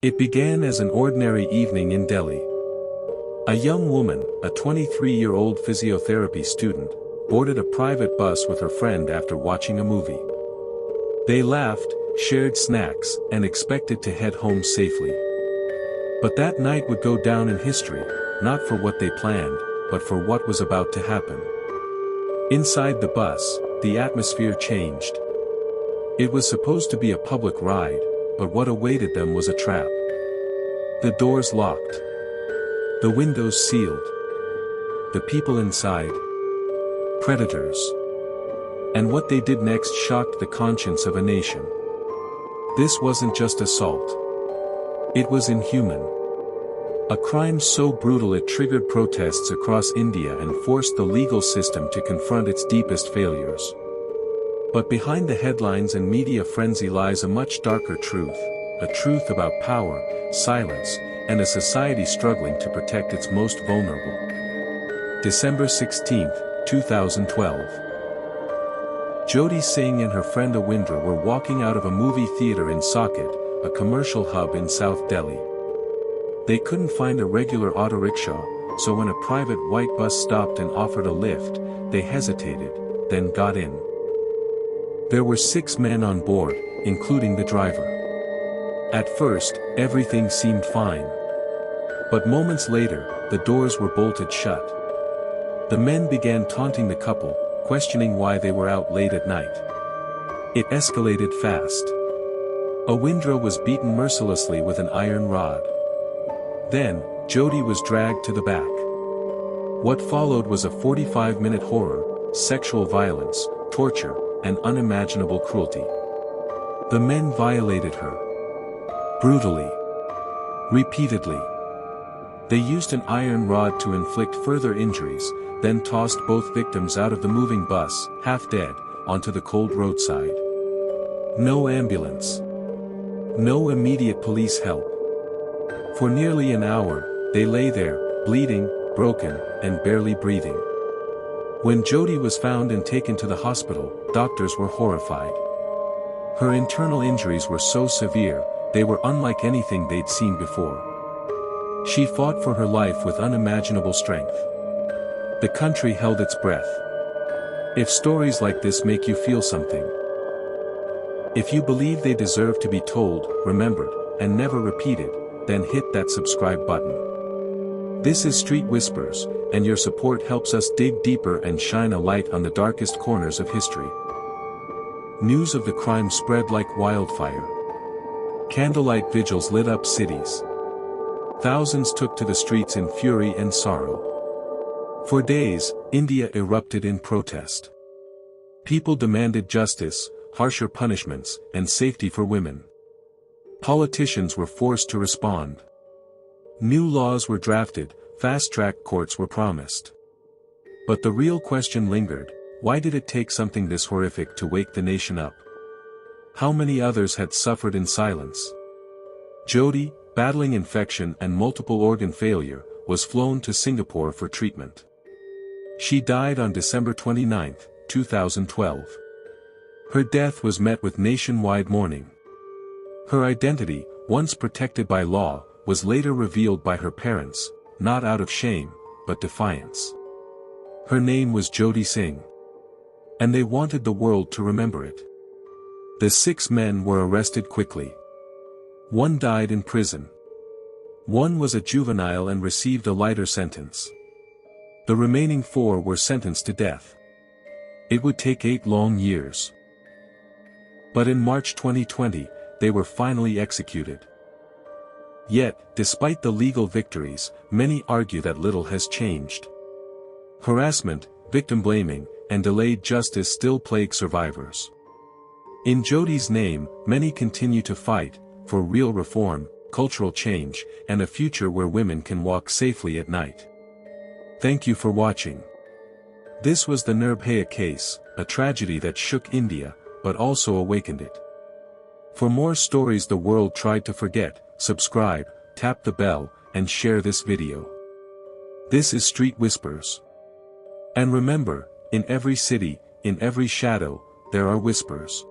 It began as an ordinary evening in Delhi. A young woman, a 23-year-old physiotherapy student, boarded a private bus with her friend after watching a movie. They laughed, shared snacks, and expected to head home safely. But that night would go down in history, not for what they planned, but for what was about to happen. Inside the bus, the atmosphere changed. It was supposed to be a public ride, but what awaited them was a trap. The doors locked. The windows sealed. The people inside. Predators. And what they did next shocked the conscience of a nation. This wasn't just assault. It was inhuman. A crime so brutal it triggered protests across India and forced the legal system to confront its deepest failures. But behind the headlines and media frenzy lies a much darker truth, a truth about power, silence, and a society struggling to protect its most vulnerable. December 16, 2012. Jyoti Singh and her friend Awindra were walking out of a movie theater in Socket, a commercial hub in South Delhi. They couldn't find a regular auto rickshaw, so when a private white bus stopped and offered a lift, they hesitated, then got in. There were 6 men on board, including the driver. At first, everything seemed fine. But moments later, the doors were bolted shut. The men began taunting the couple, questioning why they were out late at night. It escalated fast. Awindra was beaten mercilessly with an iron rod. Then, Jyoti was dragged to the back. What followed was a 45-minute horror, sexual violence, torture, and unimaginable cruelty. The men violated her. Brutally. Repeatedly. They used an iron rod to inflict further injuries, then tossed both victims out of the moving bus, half dead, onto the cold roadside. No ambulance. No immediate police help. For nearly an hour, they lay there, bleeding, broken, and barely breathing. When Jyoti was found and taken to the hospital, doctors were horrified. Her internal injuries were so severe, they were unlike anything they'd seen before. She fought for her life with unimaginable strength. The country held its breath. If stories like this make you feel something, if you believe they deserve to be told, remembered, and never repeated, then hit that subscribe button. This is Street Whispers, and your support helps us dig deeper and shine a light on the darkest corners of history. News of the crime spread like wildfire. Candlelight vigils lit up cities. Thousands took to the streets in fury and sorrow. For days, India erupted in protest. People demanded justice, harsher punishments, and safety for women. Politicians were forced to respond. New laws were drafted, fast-track courts were promised. But the real question lingered: why did it take something this horrific to wake the nation up? How many others had suffered in silence? Jyoti, battling infection and multiple organ failure, was flown to Singapore for treatment. She died on December 29, 2012. Her death was met with nationwide mourning. Her identity, once protected by law, was later revealed by her parents, not out of shame, but defiance. Her name was Jyoti Singh. And they wanted the world to remember it. The 6 men were arrested quickly. 1 died in prison. 1 was a juvenile and received a lighter sentence. The remaining 4 were sentenced to death. It would take 8 long years. But in March 2020, they were finally executed. Yet, despite the legal victories, many argue that little has changed. Harassment, victim blaming, and delayed justice still plague survivors. In Jyoti's name, many continue to fight for real reform, cultural change, and a future where women can walk safely at night. Thank you for watching. This was the Nirbhaya case, a tragedy that shook India, but also awakened it. For more stories the world tried to forget, subscribe, tap the bell, and share this video. This is Street Whispers. And remember, in every city, in every shadow, there are whispers.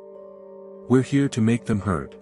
We're here to make them heard.